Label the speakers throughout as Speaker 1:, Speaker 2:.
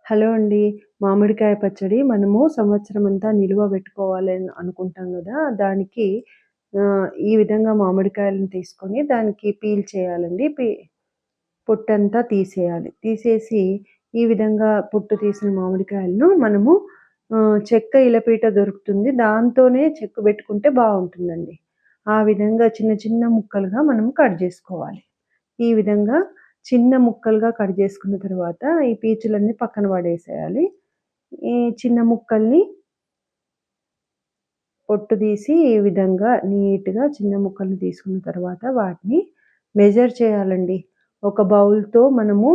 Speaker 1: Hello అండి. మామిడికాయ పచ్చడి మనము సంవత్సరమంతా నిలువ పెట్టుకోవాలని అనుకుంటాం గదా! దానికి ఈ విధంగా మామిడికాయలను తీసుకొని దానికి పీల్ చేయాలండి. పొట్టంతా తీసేయాలి. తీసేసి ఈ విధంగా పొట్టు తీసిన మామిడికాయలను మనము చెక్క ఇలపీట దొరుకుతుంది. దాంతోనే చెక్కు పెట్టుకుంటే బావుంటుందండి. ఆ విధంగా చిన్న చిన్న ముక్కలుగా మనం కట్ జేసుకోవాలి. ఈ విధంగా చిన్న ముక్కలుగా కట్ చేసుకున్న తర్వాత ఈ పీచులన్నీ పక్కన పడేసేయాలి. ఈ చిన్న ముక్కల్ని పొట్టు తీసి ఈ విధంగా నీట్‌గా చిన్న ముక్కలు తీసుకున్న తర్వాత వాటిని మెజర్ చేయాలండి. ఒక బౌల్‌తో మనము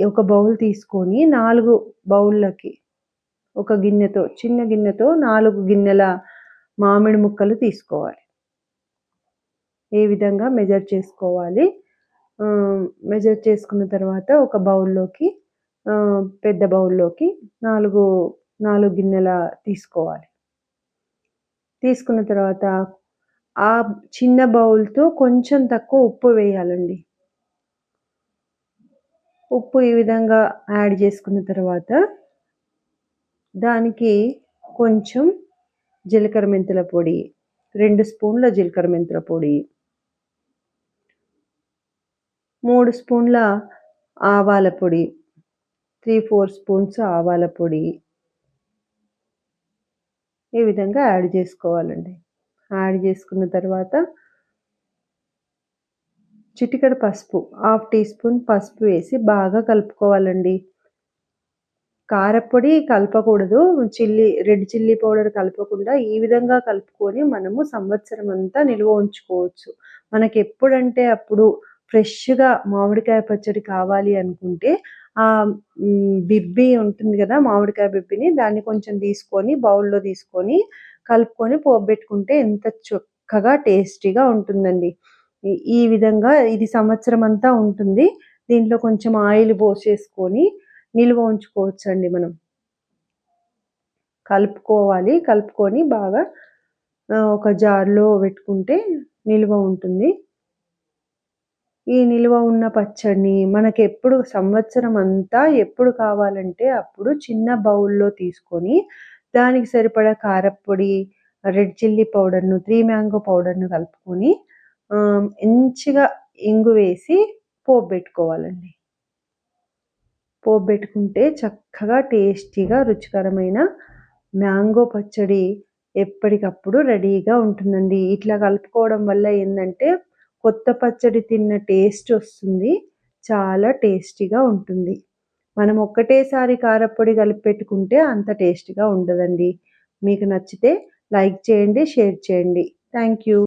Speaker 1: ఒక బౌల్ తీసుకొని 4 బౌల్‌లకి ఒక గిన్నెతో చిన్న గిన్నెతో 4 గిన్నెల మామిడి ముక్కలు తీసుకోవాలి. ఈ విధంగా మెజర్ చేసుకోవాలి. మెజర్ చేసుకున్న తర్వాత ఒక బౌల్‌లోకి పెద్ద బౌల్‌లోకి 4 గిన్నెల తీసుకోవాలి. తీసుకున్న తర్వాత ఆ చిన్న బౌల్‌తో కొంచెం తక్కువ ఉప్పు వేయాలండి. ఉప్పు ఈ విధంగా యాడ్ చేసుకున్న తర్వాత దానికి కొంచెం జీలకర్ర మెంతుల పొడి, 2 స్పూన్ల జీలకర్ర మెంతుల పొడి, 3 స్పూన్ల ఆవాల పొడి, 3, 4 స్పూన్స్ ఆవాల పొడి ఈ విధంగా యాడ్ చేసుకోవాలండి. యాడ్ చేసుకున్న తర్వాత చిటికెడు పసుపు, హాఫ్ టీ స్పూన్ పసుపు వేసి బాగా కలుపుకోవాలండి. కారప్పొడి కలపకూడదు. రెడ్ చిల్లీ పౌడర్ కలపకుండా ఈ విధంగా కలుపుకొని మనము సంవత్సరం అంతా నిల్వ ఉంచుకోవచ్చు. మనకెప్పుడంటే అప్పుడు ఫ్రెష్‌గా మామిడికాయ పచ్చడి కావాలి అనుకుంటే బిబ్బి ఉంటుంది గదా! మామిడికాయ బిబ్బిని దాన్ని కొంచెం తీసుకొని బౌల్‌లో తీసుకొని కలుపుకొని పోపుబెట్టుకుంటే ఎంత చక్కగా టేస్టీగా ఉంటుందండి. ఈ విధంగా ఇది సంవత్సరం అంతా ఉంటుంది. దీంట్లో కొంచెం ఆయిల్ పోసేసుకొని నిల్వ ఉంచుకోవచ్చండి మనం. కలుపుకోవాలి. కలుపుకొని బాగా ఒక జార్‌లో పెట్టుకుంటే నిల్వ ఉంటుంది. ఈ నిల్వ ఉన్న పచ్చడిని మనకెప్పుడు సంవత్సరం అంతా ఎప్పుడు కావాలంటే అప్పుడు చిన్న బౌల్‌లో తీసుకొని దానికి సరిపడా కారప్పొడి, రెడ్ చిల్లీ పౌడర్‌ను, 3 మ్యాంగో పౌడర్‌ను కలుపుకొని మంచిగా ఇంగు వేసి పోపుబెట్టుకోవాలండి. పోపుబెట్టుకుంటే చక్కగా టేస్టీగా రుచికరమైన మ్యాంగో పచ్చడి ఎప్పటికప్పుడు రెడీగా ఉంటుందండి. ఇట్లా కలుపుకోవడం వల్ల ఏందంటే కొత్త పచ్చడి తిన్న టేస్ట్ వస్తుంది. చాలా టేస్టీగా ఉంటుంది. మనం ఒక్కటేసారి కారప్పొడి కలిపి పెట్టుకుంటే అంత టేస్టీగా ఉండదండి. మీకు నచ్చితే లైక్ చేయండి, షేర్ చేయండి. Thank you.